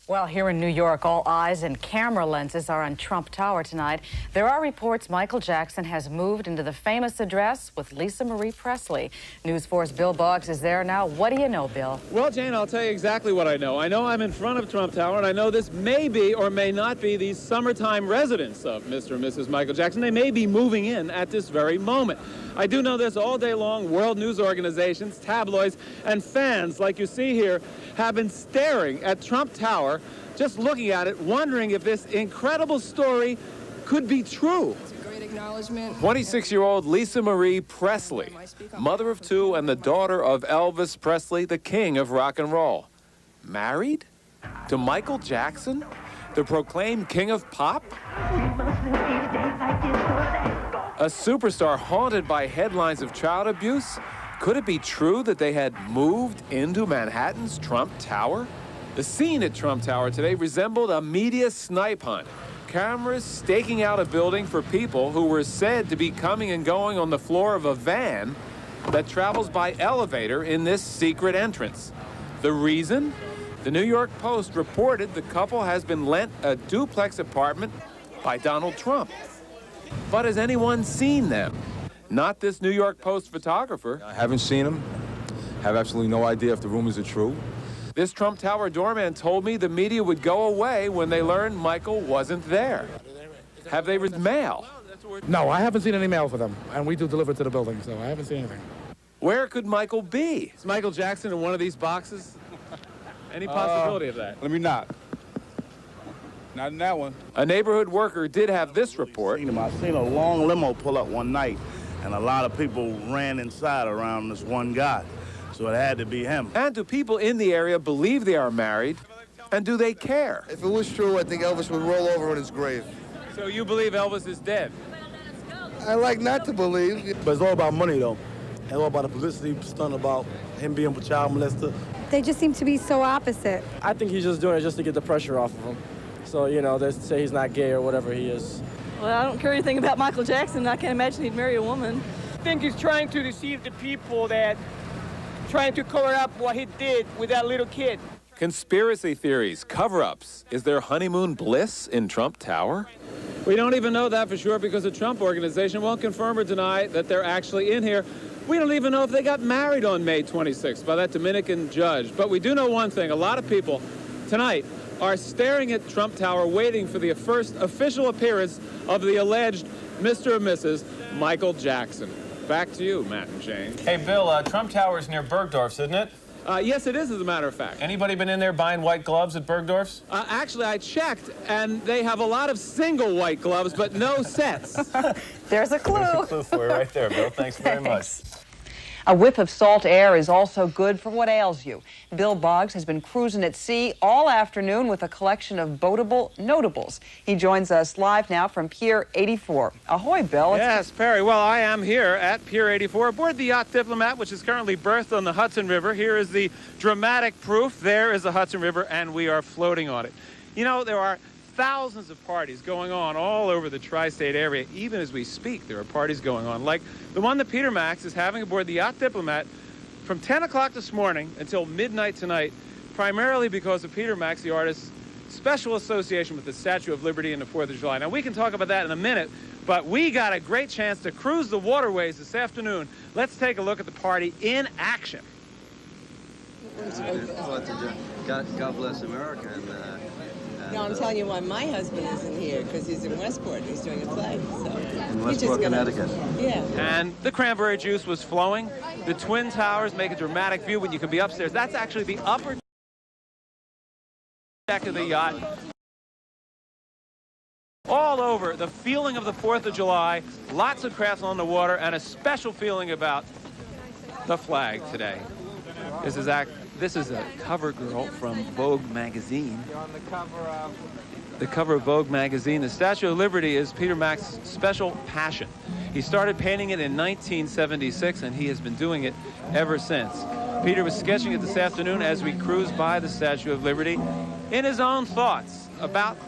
Well, here in New York, all eyes and camera lenses are on Trump Tower tonight. There are reports Michael Jackson has moved into the famous address with Lisa Marie Presley. News 4's Bill Boggs is there now. What do you know, Bill? Well, Jane, I'll tell you exactly what I know. I know I'm in front of Trump Tower, and I know this may be or may not be the summertime residence of Mr. and Mrs. Michael Jackson. They may be moving in at this very moment. I do know this all day long. World news organizations, tabloids, and fans, like you see here, have been staring at Trump Tower, just looking at it, wondering if this incredible story could be true. It's a great acknowledgement. 26-year-old Lisa Marie Presley, mother of two and the daughter of Elvis Presley, the king of rock and roll. Married to Michael Jackson, the proclaimed king of pop? A superstar haunted by headlines of child abuse? Could it be true that they had moved into Manhattan's Trump Tower? The scene at Trump Tower today resembled a media snipe hunt. Cameras staking out a building for people who were said to be coming and going on the floor of a van that travels by elevator in this secret entrance. The reason? The New York Post reported the couple has been lent a duplex apartment by Donald Trump. But has anyone seen them? Not this New York Post photographer. I haven't seen them. Have absolutely no idea if the rumors are true. This Trump Tower doorman told me the media would go away when they learned Michael wasn't there. Have they received mail? No, I haven't seen any mail for them, and we do deliver to the building, so I haven't seen anything. Where could Michael be? Is Michael Jackson in one of these boxes? Any possibility of that? Let me knock. Not in that one. A neighborhood worker did have this report. I seen a long limo pull up one night, and a lot of people ran inside around this one guy. So it had to be him. And do people in the area believe they are married? And do they care? If it was true, I think Elvis would roll over in his grave. So you believe Elvis is dead? I like not to believe. But it's all about money, though. It's all about the publicity stunt about him being a child molester. They just seem to be so opposite. I think he's just doing it just to get the pressure off of him. So, you know, they say he's not gay or whatever he is. Well, I don't care anything about Michael Jackson. I can't imagine he'd marry a woman. I think he's trying to deceive the people, that trying to cover up what he did with that little kid. Conspiracy theories, cover-ups. Is there honeymoon bliss in Trump Tower? We don't even know that for sure because the Trump organization won't confirm or deny that they're actually in here. We don't even know if they got married on May 26th by that Dominican judge. But we do know one thing. A lot of people tonight are staring at Trump Tower waiting for the first official appearance of the alleged Mr. and Mrs. Michael Jackson. Back to you, Matt and Jane. Hey, Bill, Trump Tower's near Bergdorf's, isn't it? Yes, it is, as a matter of fact. Anybody been in there buying white gloves at Bergdorf's? Actually, I checked, and they have a lot of single white gloves, but no sets. There's a clue. There's a clue for you right there, Bill. Thanks very much. A whiff of salt air is also good for what ails you. Bill Boggs has been cruising at sea all afternoon with a collection of boatable notables. He joins us live now from Pier 84. Ahoy, Bill. Yes, Perry. Well, I am here at Pier 84 aboard the yacht Diplomat, which is currently berthed on the Hudson River. Here is the dramatic proof. There is the Hudson River, and we are floating on it. You know, there are thousands of parties going on all over the tri-state area. Even as we speak, there are parties going on, like the one that Peter Max is having aboard the yacht Diplomat from 10 o'clock this morning until midnight tonight, primarily because of Peter Max, the artist's special association with the Statue of Liberty and the 4th of July. Now, we can talk about that in a minute, but we got a great chance to cruise the waterways this afternoon. Let's take a look at the party in action. God bless America. No, I'm telling you why my husband isn't here, because he's in Westport and he's doing a play. So in Westport, Connecticut. Yeah. And the cranberry juice was flowing. The Twin Towers make a dramatic view when you can be upstairs. That's actually the upper deck of the yacht. All over, the feeling of the 4th of July, lots of crafts on the water, and a special feeling about the flag today. This is a cover girl from Vogue magazine. The cover of Vogue magazine. The Statue of Liberty is Peter Max's special passion. He started painting it in 1976, and he has been doing it ever since. Peter was sketching it this afternoon as we cruised by the Statue of Liberty in his own thoughts about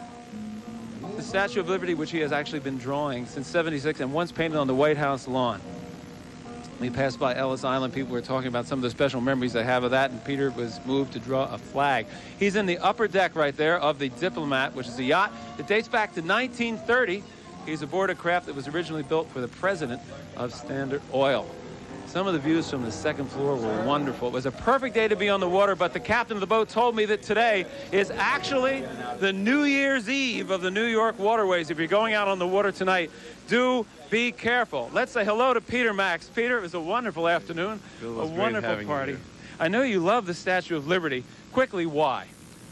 the Statue of Liberty, which he has actually been drawing since '76 and once painted on the White House lawn. We passed by Ellis Island. People were talking about some of the special memories they have of that, and Peter was moved to draw a flag. He's in the upper deck right there of the Diplomat, which is a yacht that dates back to 1930. He's aboard a craft that was originally built for the president of Standard Oil. Some of the views from the second floor were wonderful. It was a perfect day to be on the water, but the captain of the boat told me that today is actually the New Year's Eve of the New York waterways. If you're going out on the water tonight, do be careful. Let's say hello to Peter Max. Peter, it was a wonderful afternoon, a wonderful party. I know you love the Statue of Liberty. Quickly, why?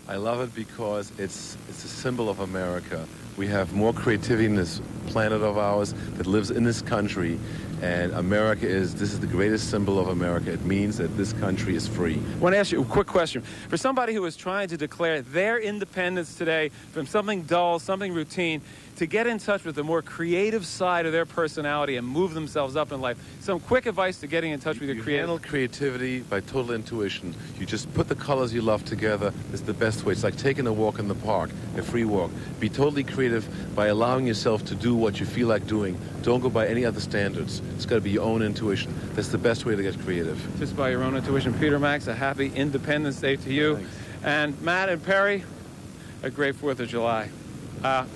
I love it because it's a symbol of America. We have more creativity in this planet of ours that lives in this country, and this is the greatest symbol of America. It means that this country is free. I want to ask you a quick question. For somebody who is trying to declare their independence today from something dull, something routine, to get in touch with the more creative side of their personality and move themselves up in life, some quick advice to getting in touch with your creative. You handle creativity by total intuition. You just put the colors you love together. It's the best way. It's like taking a walk in the park, a free walk. Be totally creative by allowing yourself to do what you feel like doing. Don't go by any other standards. It's got to be your own intuition. That's the best way to get creative. Just by your own intuition. Peter Max, a happy Independence Day to you. Thanks. And Matt and Perry, a great 4th of July.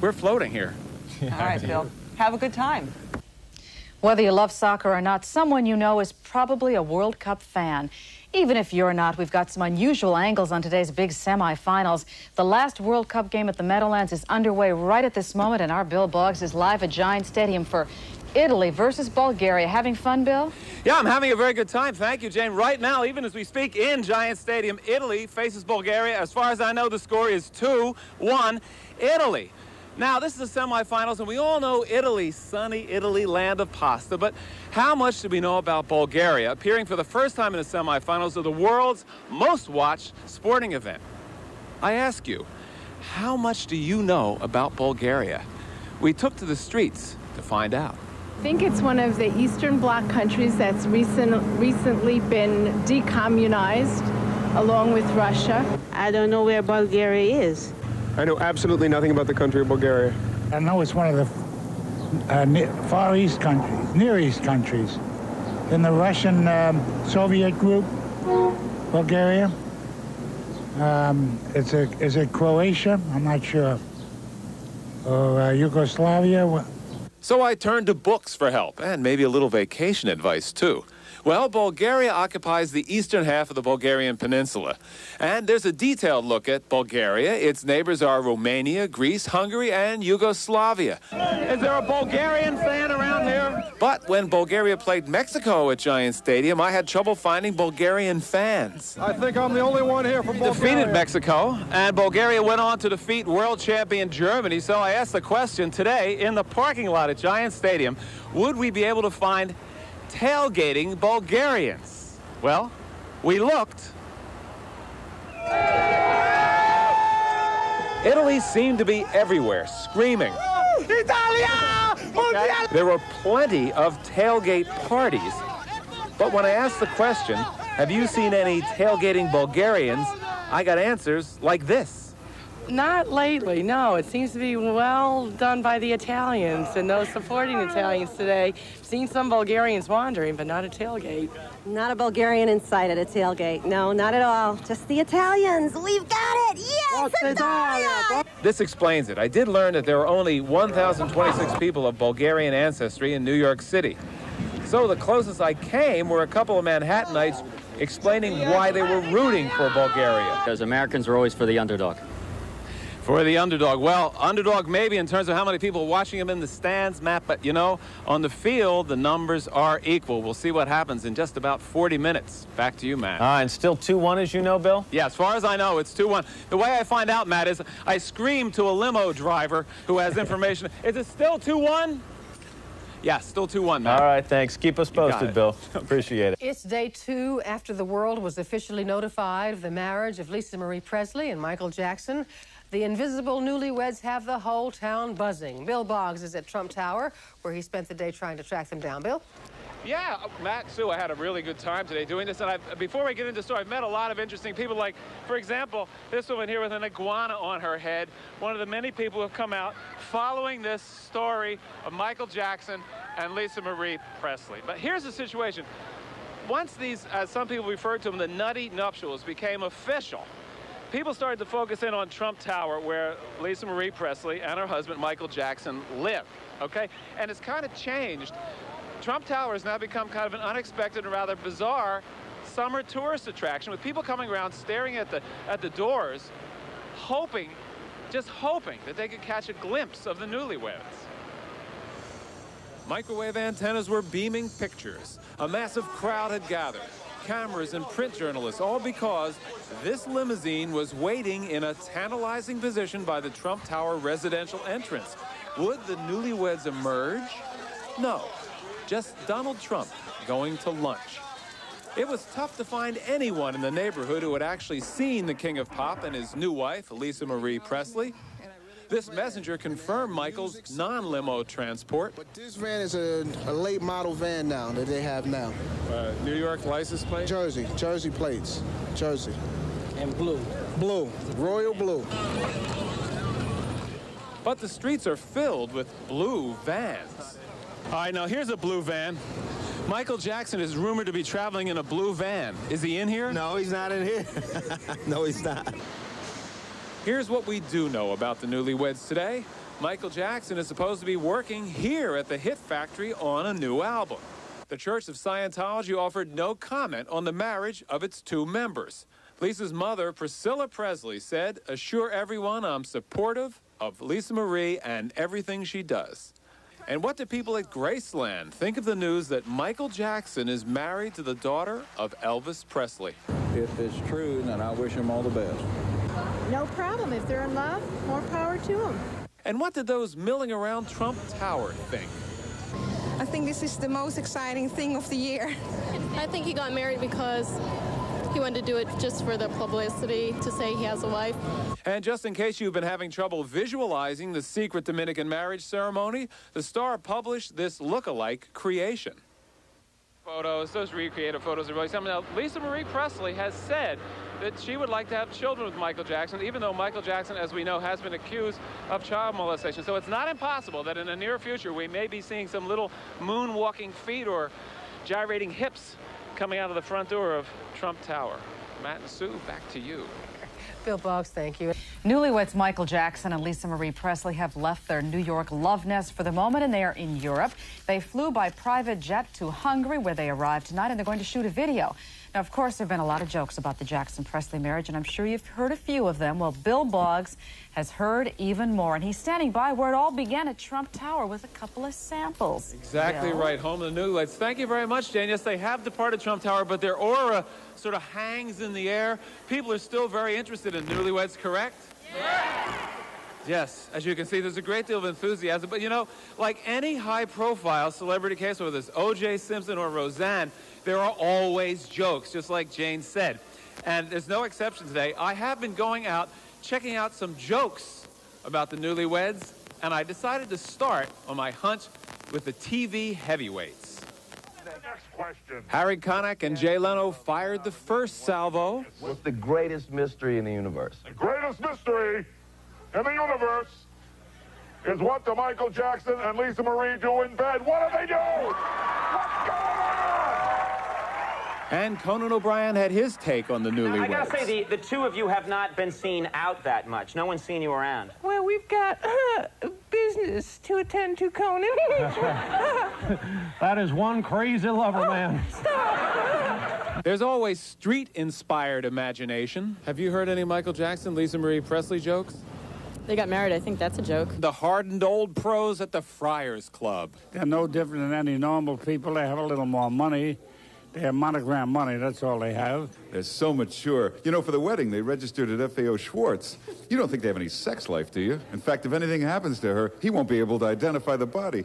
We're floating here. All right, Bill. Have a good time. Whether you love soccer or not, someone you know is probably a World Cup fan. Even if you're not, we've got some unusual angles on today's big semifinals. The last World Cup game at the Meadowlands is underway right at this moment, and our Bill Boggs is live at Giant Stadium for Italy versus Bulgaria. Having fun, Bill? Yeah, I'm having a very good time. Thank you, Jane. Right now, even as we speak, in Giant Stadium, Italy faces Bulgaria. As far as I know, the score is 2-1 Italy. Now, this is the semifinals, and we all know Italy, sunny Italy, land of pasta. But how much do we know about Bulgaria, appearing for the first time in the semifinals of the world's most watched sporting event? I ask you, how much do you know about Bulgaria? We took to the streets to find out. I think it's one of the Eastern Bloc countries that's recently been decommunized, along with Russia. I don't know where Bulgaria is. I know absolutely nothing about the country of Bulgaria. I know it's one of the Far East countries, Near East countries. In the Russian Soviet group, Bulgaria. Is it Croatia? I'm not sure. Or Yugoslavia? So I turned to books for help, and maybe a little vacation advice, too. Well, Bulgaria occupies the eastern half of the Bulgarian peninsula. And there's a detailed look at Bulgaria. Its neighbors are Romania, Greece, Hungary, and Yugoslavia. Is there a Bulgarian fan around here? But when Bulgaria played Mexico at Giant Stadium, I had trouble finding Bulgarian fans. I think I'm the only one here from Bulgaria. Defeated Mexico, and Bulgaria went on to defeat world champion Germany. So I asked the question today in the parking lot at Giant Stadium, would we be able to find tailgating Bulgarians? Well, we looked. Italy seemed to be everywhere, screaming. Italia! Okay. There were plenty of tailgate parties. But when I asked the question, have you seen any tailgating Bulgarians, I got answers like this. Not lately, no. It seems to be well done by the Italians and those supporting Italians today. Seen some Bulgarians wandering, but not a tailgate. Not a Bulgarian in sight at a tailgate. No, not at all. Just the Italians. We've got it. Yes, Italia! This explains it. I did learn that there are only 1,026 people of Bulgarian ancestry in New York City. So the closest I came were a couple of Manhattanites explaining why they were rooting for Bulgaria. Because Americans are always for the underdog. For the underdog. Well, underdog maybe in terms of how many people watching him in the stands, Matt, but you know, on the field, the numbers are equal. We'll see what happens in just about 40 minutes. Back to you, Matt. And still 2-1, as you know, Bill? Yeah, as far as I know, it's 2-1. The way I find out, Matt, is I scream to a limo driver who has information. Is it still 2-1? Yeah, still 2-1, Matt. All right, thanks. Keep us posted, Bill. Appreciate it. It's day 2 after the world was officially notified of the marriage of Lisa Marie Presley and Michael Jackson. The invisible newlyweds have the whole town buzzing. Bill Boggs is at Trump Tower, where he spent the day trying to track them down. Bill? Yeah, Matt, Sue, I had a really good time today doing this. And before we get into the story, I've met a lot of interesting people. Like, for example, this woman here with an iguana on her head. One of the many people who have come out following this story of Michael Jackson and Lisa Marie Presley. But here's the situation. Once these, as some people referred to them, the nutty nuptials became official, people started to focus in on Trump Tower, where Lisa Marie Presley and her husband, Michael Jackson, live, okay? And it's kind of changed. Trump Tower has now become kind of an unexpected and rather bizarre summer tourist attraction, with people coming around staring at the doors, just hoping that they could catch a glimpse of the newlyweds. Microwave antennas were beaming pictures. A massive crowd had gathered. Cameras and print journalists, all because this limousine was waiting in a tantalizing position by the Trump Tower residential entrance. Would the newlyweds emerge? No. Just Donald Trump going to lunch. It was tough to find anyone in the neighborhood who had actually seen the King of Pop and his new wife, Lisa Marie Presley. This messenger confirmed Michael's non-limo transport. But this van is a late model van now that they have now. New York license plate? Jersey plates, Jersey. And blue. Blue, royal blue. But the streets are filled with blue vans. All right, now here's a blue van. Michael Jackson is rumored to be traveling in a blue van. Is he in here? No, he's not in here. No, he's not. Here's what we do know about the newlyweds today. Michael Jackson is supposed to be working here at the Hit Factory on a new album. The Church of Scientology offered no comment on the marriage of its two members. Lisa's mother, Priscilla Presley, said, "Assure everyone I'm supportive of Lisa Marie and everything she does." And what do people at Graceland think of the news that Michael Jackson is married to the daughter of Elvis Presley? If it's true, then I wish them all the best. No problem. If they're in love, more power to them. And what did those milling around Trump Tower think? I think this is the most exciting thing of the year. I think he got married because he wanted to do it just for the publicity, to say he has a wife. And just in case you've been having trouble visualizing the secret Dominican marriage ceremony, the star published this look-alike creation. Photos, those recreated photos are really something. Now, Lisa Marie Presley has said that she would like to have children with Michael Jackson, even though Michael Jackson, as we know, has been accused of child molestation. So it's not impossible that in the near future we may be seeing some little moonwalking feet or gyrating hips coming out of the front door of Trump Tower. Matt and Sue, back to you. Bill Boggs, thank you. Newlyweds Michael Jackson and Lisa Marie Presley have left their New York love nest for the moment, and they are in Europe. They flew by private jet to Hungary, where they arrived tonight, and they're going to shoot a video. Now, of course, there have been a lot of jokes about the Jackson-Presley marriage, and I'm sure you've heard a few of them. Well, Bill Boggs has heard even more, and he's standing by where it all began at Trump Tower with a couple of samples. Exactly right. Home of the newlyweds. Thank you very much, Jane. Yes, they have departed Trump Tower, but their aura sort of hangs in the air. People are still very interested in newlyweds, correct? Yeah. Yes, as you can see, there's a great deal of enthusiasm. But, you know, like any high-profile celebrity case, whether it's O.J. Simpson or Roseanne, there are always jokes, just like Jane said. And there's no exception today. I have been going out, checking out some jokes about the newlyweds, and I decided to start on my hunt with the TV heavyweights. Next question. Harry Connick and Jay Leno fired the first salvo. What's the greatest mystery in the universe? The greatest mystery in the universe is what do Michael Jackson and Lisa Marie do in bed? What do they do? What's going on? And Conan O'Brien had his take on the newlyweds. I gotta say, the two of you have not been seen out that much. No one's seen you around. Well, we've got business to attend to, Conan. That is one crazy lover, man. Stop! There's always street-inspired imagination. Have you heard any Michael Jackson, Lisa Marie Presley jokes? They got married. I think that's a joke. The hardened old pros at the Friars Club. They're no different than any normal people. They have a little more money. They have monogram money, that's all they have. They're so mature. You know, for the wedding, they registered at FAO Schwartz. You don't think they have any sex life, do you? In fact, if anything happens to her, he won't be able to identify the body.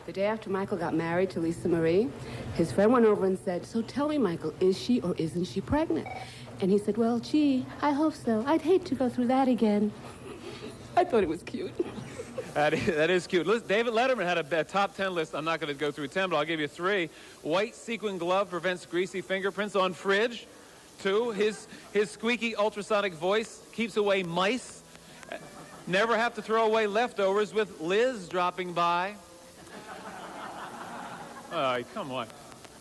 The day after Michael got married to Lisa Marie, his friend went over and said, "So tell me, Michael, is she or isn't she pregnant?" And he said, "Well, gee, I hope so. I'd hate to go through that again." I thought it was cute. That is cute. Listen, David Letterman had a top 10 list. I'm not going to go through 10, but I'll give you 3. White sequin glove prevents greasy fingerprints on fridge. 2, his squeaky ultrasonic voice keeps away mice. Never have to throw away leftovers with Liz dropping by. Oh, come on.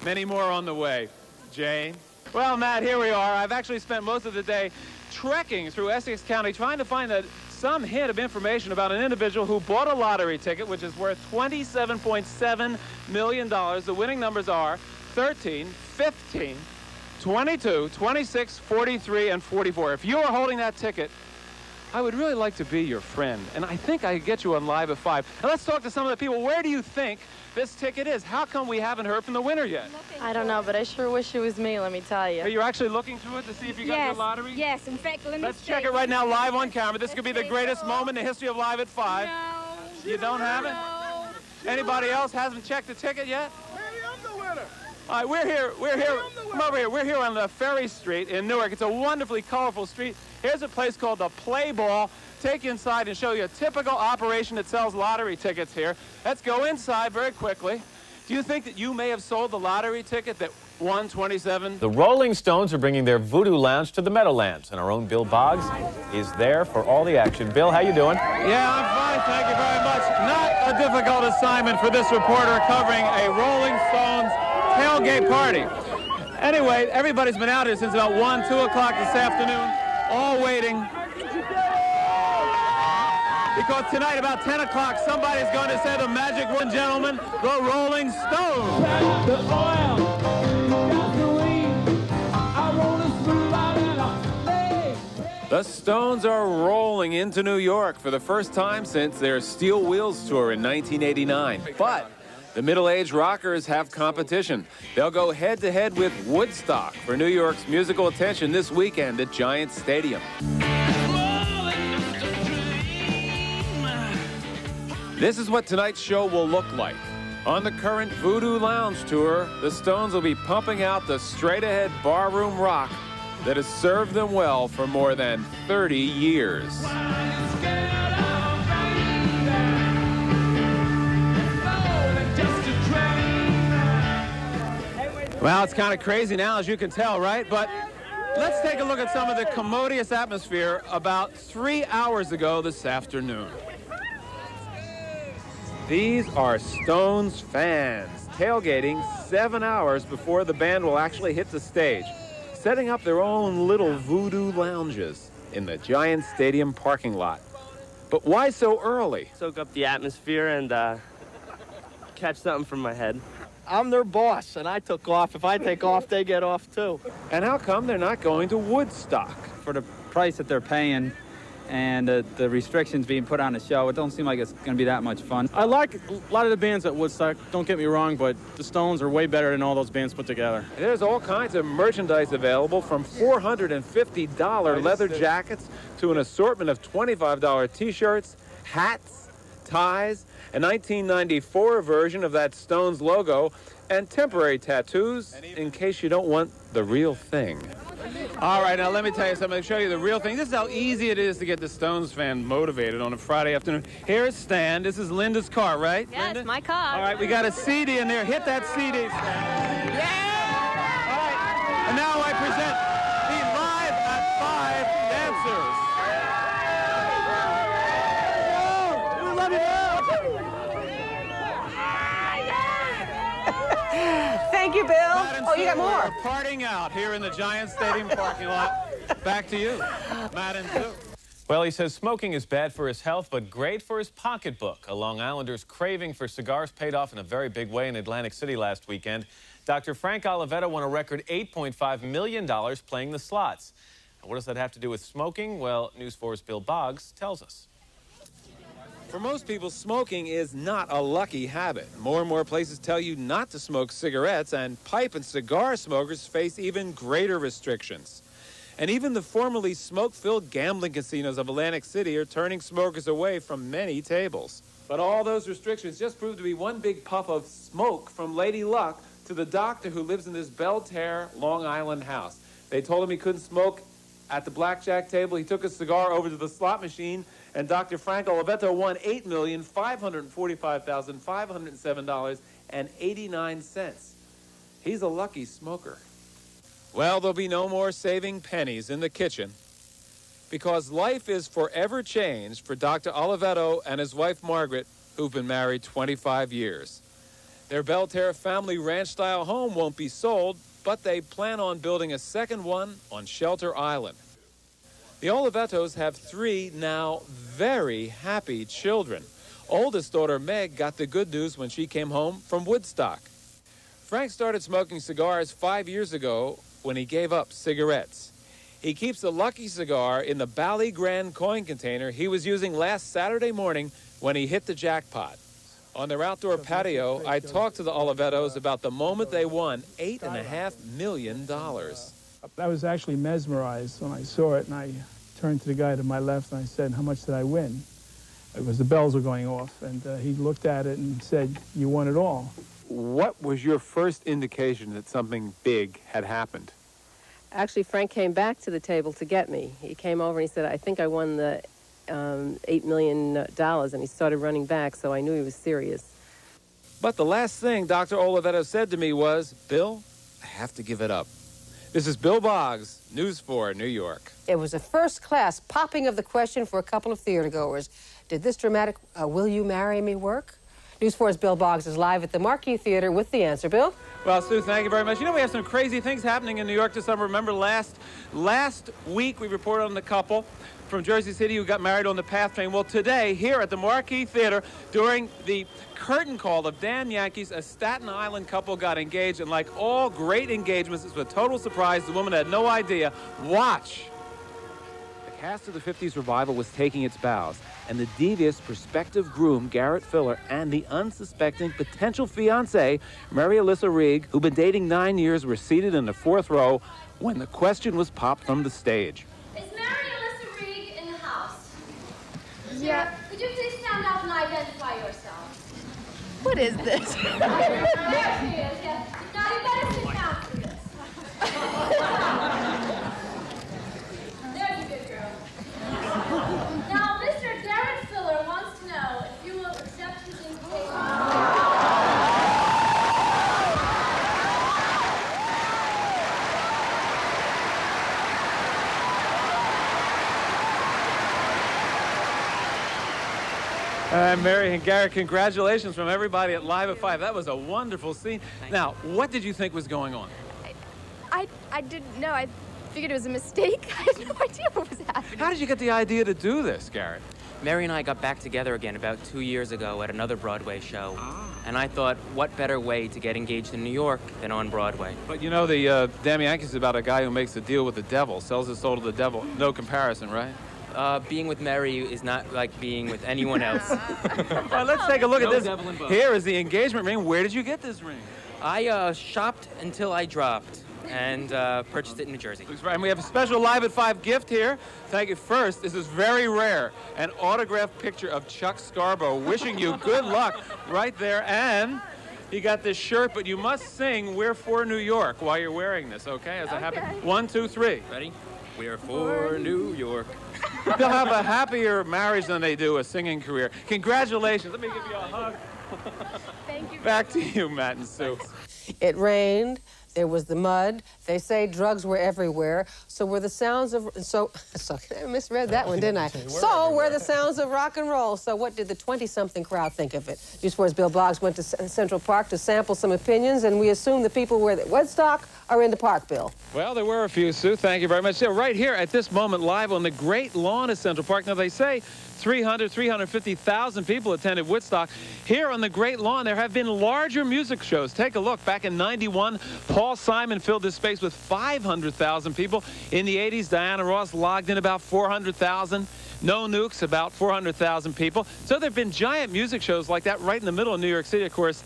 Many more on the way. Jane? Well, Matt, here we are. I've actually spent most of the day trekking through Essex County trying to find some hint of information about an individual who bought a lottery ticket, which is worth $27.7 million. The winning numbers are 13, 15, 22, 26, 43, and 44. If you are holding that ticket, I would really like to be your friend, and I think I could get you on live at 5. And let's talk to some of the people. Where do you think this ticket is? How come we haven't heard from the winner yet? I don't know, but I sure wish it was me, let me tell you. Hey, you're actually looking through it to see if you got your lottery? Yes, in fact, Let's check it right now live on camera. This could be the greatest moment in the history of Live at 5. No. You don't have it? No. Anybody else hasn't checked the ticket yet? Maybe I'm the winner. All right, we're here. Come over here. We're here on the Ferry Street in Newark. It's a wonderfully colorful street. Here's a place called the Play Ball. Take you inside and show you a typical operation that sells lottery tickets here. Let's go inside very quickly. Do you think that you may have sold the lottery ticket that won 27? The Rolling Stones are bringing their Voodoo Lounge to the Meadowlands, and our own Bill Boggs is there for all the action. Bill, how you doing? Yeah, I'm fine. Thank you very much. Not a difficult assignment for this reporter covering a Rolling Stones tailgate party. Anyway, everybody's been out here since about 1, 2 o'clock this afternoon, all waiting. Because tonight, about 10 o'clock, somebody's going to say the magic word, gentlemen, the Rolling Stones. The Stones are rolling into New York for the first time since their Steel Wheels tour in 1989. But the middle-aged rockers have competition. They'll go head-to-head with Woodstock for New York's musical attention this weekend at Giant Stadium. This is what tonight's show will look like. On the current Voodoo Lounge tour, the Stones will be pumping out the straight-ahead barroom rock that has served them well for more than 30 years. Well, it's kind of crazy now, as you can tell, right? But let's take a look at some of the commodious atmosphere about 3 hours ago this afternoon. These are Stones fans tailgating 7 hours before the band will actually hit the stage, setting up their own little voodoo lounges in the Giant Stadium parking lot. But why so early? Soak up the atmosphere and catch something from my head. I'm their boss, and I took off. If I take off, they get off too. And how come they're not going to Woodstock? For the price that they're paying and the restrictions being put on the show, it don't seem like it's going to be that much fun. I like a lot of the bands at Woodstock, don't get me wrong, but the Stones are way better than all those bands put together. There's all kinds of merchandise available, from $450 leather jackets to an assortment of $25 t-shirts, hats, ties, a 1994 version of that Stones logo, and temporary tattoos in case you don't want the real thing. All right, now let me tell you something. I'll show you the real thing. This is how easy it is to get the Stones fan motivated on a Friday afternoon. Here's Stan. This is Linda's car, right? Yes, Linda? my car. All right, we got a CD in there. Hit that CD. Yeah! All right, and now I present the Live at 5 dancers. We love you. Thank you, Bill. Oh, you got more. We're partying out here in the Giant Stadium parking lot. Back to you, Matt and Sue. Well, he says smoking is bad for his health, but great for his pocketbook. A Long Islander's craving for cigars paid off in a very big way in Atlantic City last weekend. Dr. Frank Olivetta won a record $8.5 million playing the slots. Now, what does that have to do with smoking? Well, News 4's Bill Boggs tells us. For most people, smoking is not a lucky habit. More and more places tell you not to smoke cigarettes, and pipe and cigar smokers face even greater restrictions. And even the formerly smoke-filled gambling casinos of Atlantic City are turning smokers away from many tables. But all those restrictions just proved to be one big puff of smoke from Lady Luck to the doctor who lives in this Belterre, Long Island house. They told him he couldn't smoke At the blackjack table, he took a cigar over to the slot machine, and Dr. Frank Oliveto won $8,545,507.89. He's a lucky smoker. Well, there'll be no more saving pennies in the kitchen, because life is forever changed for Dr. Oliveto and his wife Margaret, who've been married 25 years. Their Belterre family ranch-style home won't be sold, but they plan on building a second one on Shelter Island. The Olivetos have 3 now very happy children. Oldest daughter Meg got the good news when she came home from Woodstock. Frank started smoking cigars 5 years ago when he gave up cigarettes. He keeps a lucky cigar in the Bally Grand coin container he was using last Saturday morning when he hit the jackpot. On their outdoor patio, I talked to the Olivetos about the moment they won $8.5 million. I was actually mesmerized when I saw it, and I turned to the guy to my left and I said, "How much did I win?" It was the bells were going off, and he looked at it and said, "You won it all." What was your first indication that something big had happened? Actually, Frank came back to the table to get me. He came over and he said, "I think I won the $8 million, and he started running back, so I knew he was serious. But the last thing Dr. Oliveto said to me was, "Bill, I have to give it up." This is Bill Boggs, News 4, New York. It was a first-class popping of the question for a couple of theatergoers. Did this dramatic "Will you marry me" work? News 4's Bill Boggs is live at the Marquis Theater with the answer. Bill? Well, Sue, thank you very much. You know, we have some crazy things happening in New York this summer. Remember last week we reported on the couple from Jersey City who got married on the PATH train. Well, today, here at the Marquis Theater, during the curtain call of Damn Yankees, a Staten Island couple got engaged, and like all great engagements, it was a total surprise. The woman had no idea. Watch. The cast of the 50s revival was taking its bows, and the devious prospective groom, Garrett Filler, and the unsuspecting potential fiancée, Mary Alyssa Reig, who'd been dating 9 years, were seated in the 4th row when the question was popped from the stage. Yeah. Could you please stand up and identify yourself? What is this? There she is, yeah. Now you better sit down for this. There's a good girl. Now, Mr. Garrett Filler wants to know if you will accept his invitation. Mary and Garrett, congratulations from everybody at Live at 5. That was a wonderful scene. Now, what did you think was going on? I didn't know. I figured it was a mistake. I had no idea what was happening. How did you get the idea to do this, Garrett? Mary and I got back together again about 2 years ago at another Broadway show. And I thought, what better way to get engaged in New York than on Broadway? But you know, the Damn Yankees is about a guy who makes a deal with the devil, sells his soul to the devil. No comparison, right? Being with Mary is not like being with anyone else. Well, let's take a look at this. Here is the engagement ring. Where did you get this ring? I shopped until I dropped and purchased it in New Jersey. That's right. And we have a special Live at 5 gift here. Thank you. First, this is very rare. An autographed picture of Chuck Scarborough wishing you good luck right there. And you got this shirt, but you must sing "We're for New York" while you're wearing this, okay? As a happy 1, 2, 3. Ready? We're for New York. They'll have a happier marriage than they do a singing career. Congratulations. Let me give you a hug. Thank you. Back to you, Matt and Sue. It rained. There was the mud. They say drugs were everywhere. So were the sounds of... So I misread that one, didn't I? So were the sounds of rock and roll. So what did the 20-something crowd think of it? News 4's Bill Boggs went to Central Park to sample some opinions, and we assume the people who were at Woodstock are in the park, Bill. Well, there were a few, Sue. Thank you very much. So right here at this moment, live on the great lawn of Central Park. Now, they say 350,000 people attended Woodstock. Here on the great lawn, there have been larger music shows. Take a look. Back in '91, Paul Simon filled this space with 500,000 people. In the 80s, Diana Ross logged in about 400,000. No Nukes, about 400,000 people. So there have been giant music shows like that right in the middle of New York City. Of course,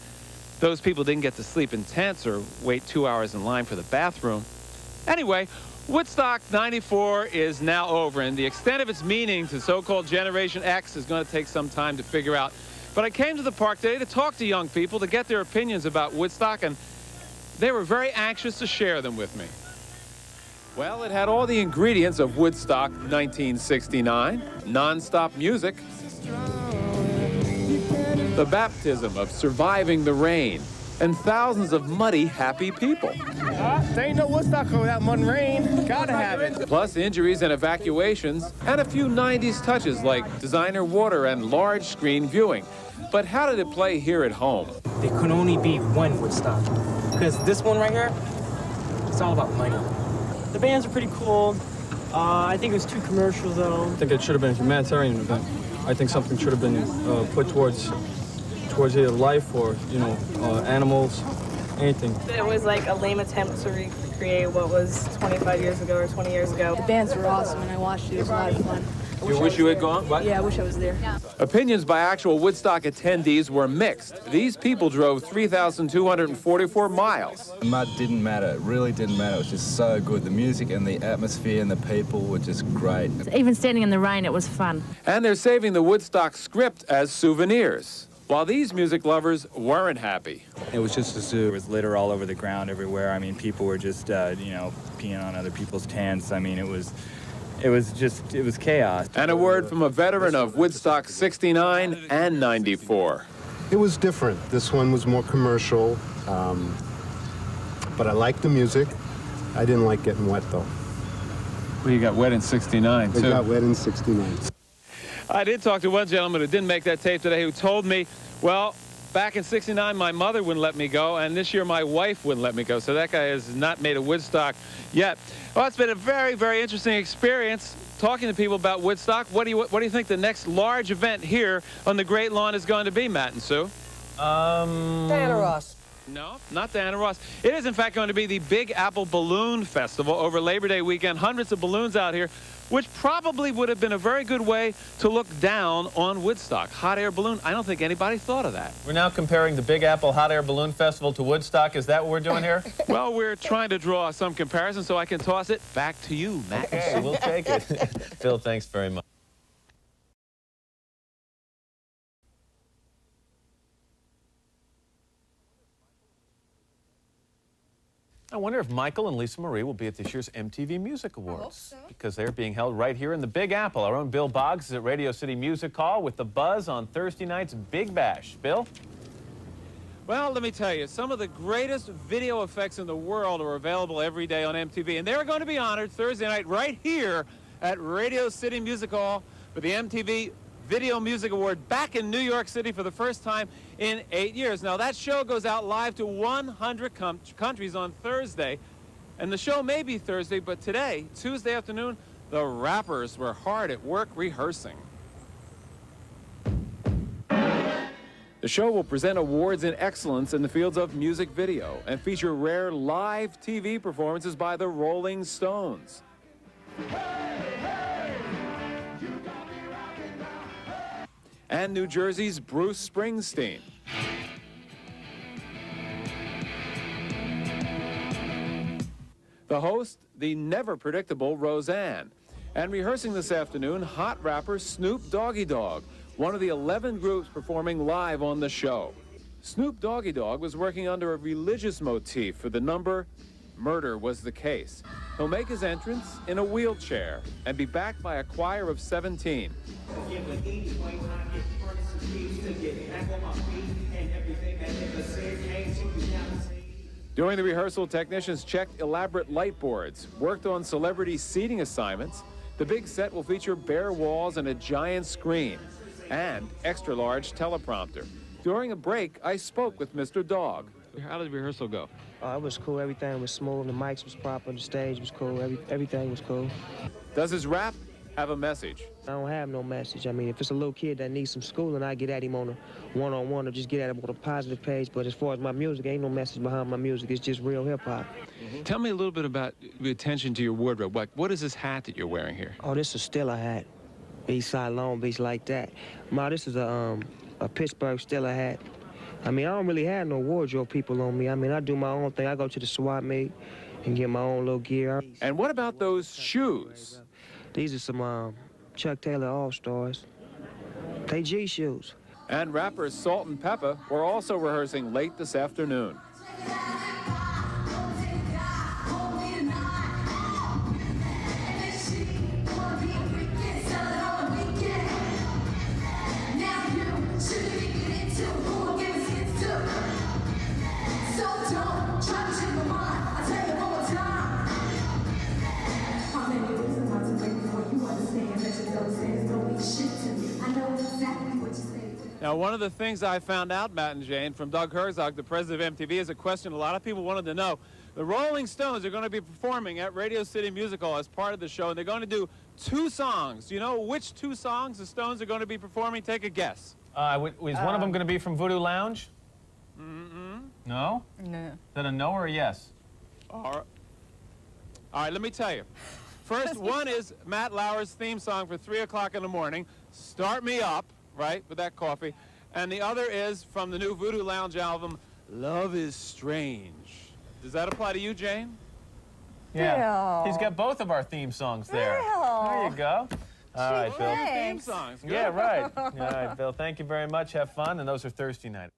those people didn't get to sleep in tents or wait 2 hours in line for the bathroom. Anyway, Woodstock 94 is now over, and the extent of its meaning to so-called Generation X is going to take some time to figure out. But I came to the park today to talk to young people, to get their opinions about Woodstock, and they were very anxious to share them with me. Well, it had all the ingredients of Woodstock 1969, non-stop music, the baptism of surviving the rain, and thousands of muddy, happy people. There ain't no Woodstock without mud and rain. Gotta have it. Plus injuries and evacuations, and a few 90s touches like designer water and large screen viewing. But how did it play here at home? There could only be one Woodstock, because this one right here, it's all about money. The bands are pretty cool. I think it was too commercial, though. I think it should have been a humanitarian event. I think something should have been put towards either life or, animals, anything. It was like a lame attempt to recreate what was 25 years ago or 20 years ago. The bands were awesome, and I watched it. It was a lot of fun. You wish you had gone? What? Yeah, I wish I was there. Opinions by actual Woodstock attendees were mixed. These people drove 3,244 miles. Mud didn't matter. It really didn't matter. It was just so good. The music and the atmosphere and the people were just great. Even standing in the rain, it was fun. And they're saving the Woodstock script as souvenirs. While these music lovers weren't happy. It was just a zoo. There was litter all over the ground everywhere. I mean, people were just, peeing on other people's tents. I mean, it was chaos. And a word from a veteran of Woodstock 69 and 94. It was different. This one was more commercial, but I liked the music. I didn't like getting wet, though. Well, you got wet in 69, too. I got wet in 69. I did talk to one gentleman who didn't make that tape today who told me, well, back in 69, my mother wouldn't let me go, and this year my wife wouldn't let me go. So that guy has not made a Woodstock yet. Well, it's been a very, very interesting experience talking to people about Woodstock. What do you think the next large event here on the Great Lawn is going to be, Matt and Sue? Diana Ross. No, not Diana Ross. It is, in fact, going to be the Big Apple Balloon Festival over Labor Day weekend. Hundreds of balloons out here, which probably would have been a very good way to look down on Woodstock. Hot air balloon, I don't think anybody thought of that. We're now comparing the Big Apple Hot Air Balloon Festival to Woodstock. Is that what we're doing here? Well, we're trying to draw some comparison so I can toss it back to you, Matt. Okay, we'll take it. Bill, thanks very much. I wonder if Michael and Lisa Marie will be at this year's MTV Music Awards. So. Because they're being held right here in the Big Apple. Our own Bill Boggs is at Radio City Music Hall with the buzz on Thursday night's Big Bash. Bill? Well, let me tell you, some of the greatest video effects in the world are available every day on MTV, and they're going to be honored Thursday night right here at Radio City Music Hall for the MTV Video Music Award back in New York City for the first time in 8 years. Now, that show goes out live to 100 countries on Thursday, and the show may be Thursday, but today, Tuesday afternoon, the rappers were hard at work rehearsing. The show will present awards in excellence in the fields of music video and feature rare live TV performances by the Rolling Stones. And New Jersey's Bruce Springsteen. The host, the never predictable Roseanne. And rehearsing this afternoon, hot rapper Snoop Dogg, one of the 11 groups performing live on the show. Snoop Dogg was working under a religious motif for the number Murder Was the Case. He'll make his entrance in a wheelchair and be backed by a choir of 17. During the rehearsal, technicians checked elaborate light boards, worked on celebrity seating assignments. The big set will feature bare walls and a giant screen, and extra-large teleprompter. During a break, I spoke with Mr. Dogg. How did the rehearsal go? It was cool. Everything was smooth. The mics was proper. The stage was cool. Everything was cool. Does his rap have a message? I don't have no message. I mean, if it's a little kid that needs some schooling, I get at him on a one-on-one or just get at him on a positive page. But as far as my music, ain't no message behind my music. It's just real hip-hop. Tell me a little bit about the attention to your wardrobe. What is this hat that you're wearing here? Oh, this is Stella hat. Eastside Long Beach like that. Ma, this is a Pittsburgh Stella hat. I mean, I don't really have no wardrobe people on me. I mean, I do my own thing. I go to the swap meet and get my own little gear. And what about those shoes? These are some Chuck Taylor All-Stars. They G shoes. And rappers Salt and Pepper were also rehearsing late this afternoon. Now, one of the things I found out, Matt and Jane, from Doug Herzog, the president of MTV, is a question a lot of people wanted to know. The Rolling Stones are going to be performing at Radio City Music Hall as part of the show, and they're going to do 2 songs. Do you know which 2 songs the Stones are going to be performing? Take a guess. Is one of them going to be from Voodoo Lounge? No? No. Is that a no or a yes? All right, let me tell you. First, one is Matt Lauer's theme song for 3 o'clock in the morning, Start Me Up, right, with that coffee. And the other is from the new Voodoo Lounge album, Love is Strange. Does that apply to you, Jane? Yeah. Bill. He's got both of our theme songs there. Bill. There you go. All right, Bill. Theme songs. Good. Yeah, right. All right, Bill. Thank you very much. Have fun. And those are Thursday night.